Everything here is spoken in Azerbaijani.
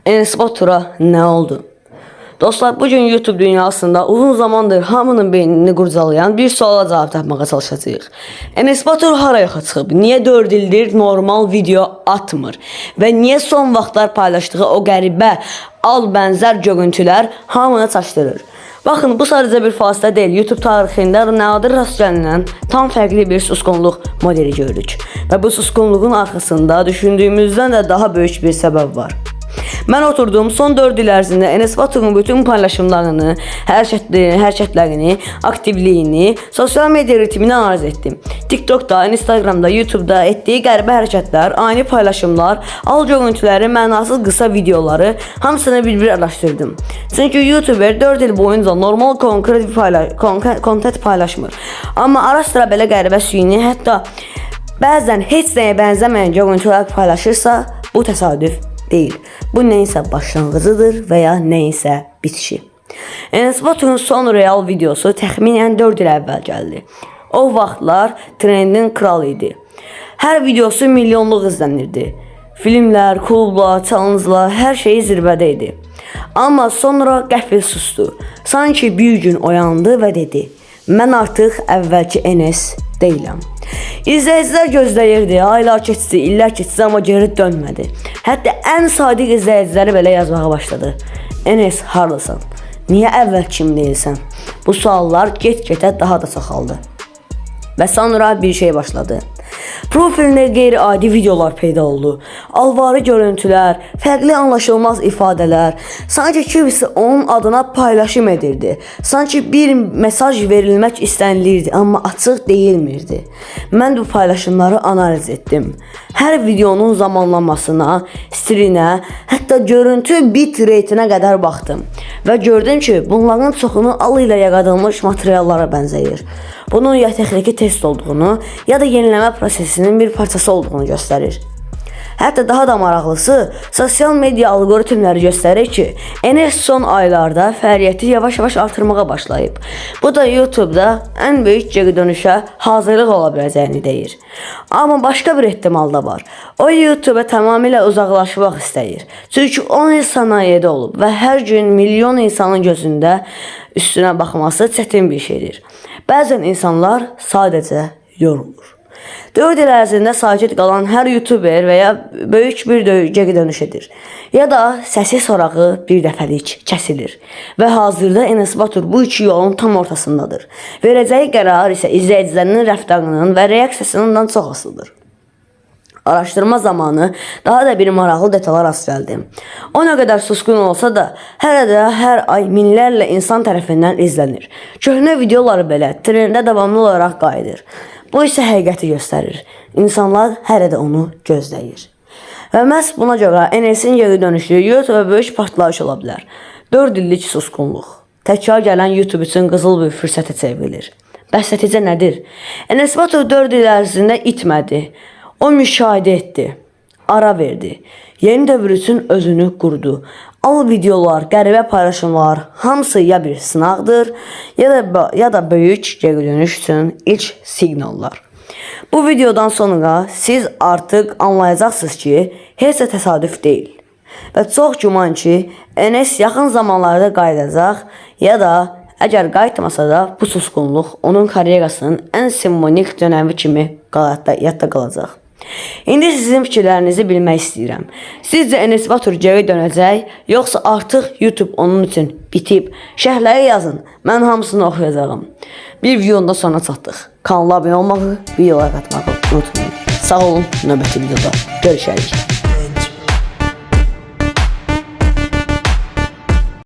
Enes Batur'a ne oldu? Dostlar, bugün YouTube dünyasında uzun zamandır hamının beynini qurcalayan bir suala cavab tapmağa çalışacağıq. Enes Batur haraya çıxıb? Niyə 4 ildir normal video atmır? Və niyə son vaxtlar paylaşdığı o qəribə al bənzər görüntülər hamını çaşdırır? Baxın, bu sadəcə bir fasilə deyil. YouTube tarixində nadir rast gəlinən tam fərqli bir susqunluq modeli gördük. Və bu susqunluğun arxasında düşündüyümüzdən də daha böyük bir səbəb var. Mən oturduğum son 4 il ərzində Enes Batur'un bütün paylaşımlarını, hərəkətlərini, aktivliyini, sosial media ritmini analiz etdim. TikTok'da, Instagram'da, YouTube'da etdiyi qəribə hərəkətlər, ani paylaşımlar, al görüntüləri, mənasız qısa videoları hamısını bir-bir araşdırdım. Çünki YouTuber 4 il boyunca normal kontent paylaşmır. Amma ara sıra belə qəribə süni, hətta bəzən heç nəyə bənzəməyən görüntülər paylaşırsa, bu təsadüf değil. Bu neyse başlanğıcıdır veya neyse bitişi. Enes Batur'un son real videosu təxminən 4 il əvvəl gəldi. O vaxtlar trendin kralı idi. Hər videosu milyonluq izlənirdi. Filmlər, klublar, challenge'lar, hər şey zirvədə idi. Amma sonra qəfil sustu. Sanki bir gün oyandı və dedi: "Mən artıq əvvəlki Enes deyiləm." İzləyicilər gözləyirdi, aylar keçdi, illər keçdi, amma geri dönmədi. Hətta ən sadiq izləyiciləri belə yazmağa başladı: "Enes, hardasan? Niyə əvvəl kim deyilsən?" Bu suallar get-getə daha da çoxaldı. Və sonra bir şey başladı. Profilində qeyri-adi videolar peyda oldu. Alvarı görüntülər, fərqli anlaşılmaz ifadələr, sanki kimisi onun adına paylaşım edirdi. Sanki bir mesaj verilmək istənilirdi, amma açıq deyilmirdi. Mən bu paylaşımları analiz etdim. Hər videonun zamanlamasına, stilinə, hətta görüntü bitrate-nə qədər baxdım. Və gördüm ki, bunların çoxunu al ilə yaradılmış materiallara bənzəyir. Bunun ya texniki test olduğunu, ya da yeniləmə prosesinin bir parçası olduğunu göstərir. Hətta daha da maraqlısı, sosial media algoritmləri göstərir ki, Enes son aylarda fəaliyyəti yavaş-yavaş artırmağa başlayıb. Bu da YouTube'da ən böyük geri dönüşə hazırlıq ola biləcəyini deyir. Amma başqa bir ehtimal da var. O YouTube'a tamamilə uzaqlaşmaq istəyir. Çünki 10 il sənayedə olub və hər gün milyon insanın gözündə üstünə baxması çətin bir şeydir. Bəzən insanlar sadəcə yorulur. 4 il ərzində sakit qalan hər YouTuber veya böyük bir geri dönüş edir. Ya da səsi sorağı bir dəfəlik kəsilir. Və hazırda Enes Batur bu iki yolun tam ortasındadır. Verəcəyi qərar isə izləyicilərinin rəftarının və reaksiyasından çox asılıdır. Araşdırma zamanı daha da bir maraqlı detala rast gəldim. O nə qədər susqun olsa da, hələ də hər ay minlərlə insan tərəfindən izlənir. Köhnə videoları belə trendə davamlı olaraq qayıdır. Bu isə həqiqəti göstərir. İnsanlar hələ də onu gözləyir. Və məhz buna görə Enes'in geri dönüşü YouTube'a böyük partlayış ola bilər. 4 illik susqunluq təkrar gələn YouTube üçün qızıl bir fürsətə çevrilir. Bəs nəticə nədir? Enes Batur 4 il ərzində itmədi. O müşahidə etdi, ara verdi, yeni dövr üçün özünü qurdu. Al videolar, qəribə paylaşımlar hamısı ya bir sınaqdır, ya da böyük geri dönüş üçün ilk siqnallar. Bu videodan sonra siz artıq anlayacaqsınız ki, heç də təsadüf deyil. Və çox güman ki, Enes yaxın zamanlarda qayıdacaq, ya da əgər qayıtmasa da bu susqunluq onun karyerasının ən simvolik dönəmi kimi yadda qalacaq. İndi sizin fikirlərinizi bilmək istəyirəm. Sizcə Enes Batur geri dönəcək, yoxsa artıq YouTube onun üçün bitib? Şərhlərə yazın, mən hamısını oxuyacağım. Bir videonda sona çatdıq. Kanala abunə olmağı, videolara qatmağı unutmayın. Sağ olun, növbəti videoda görüşərik.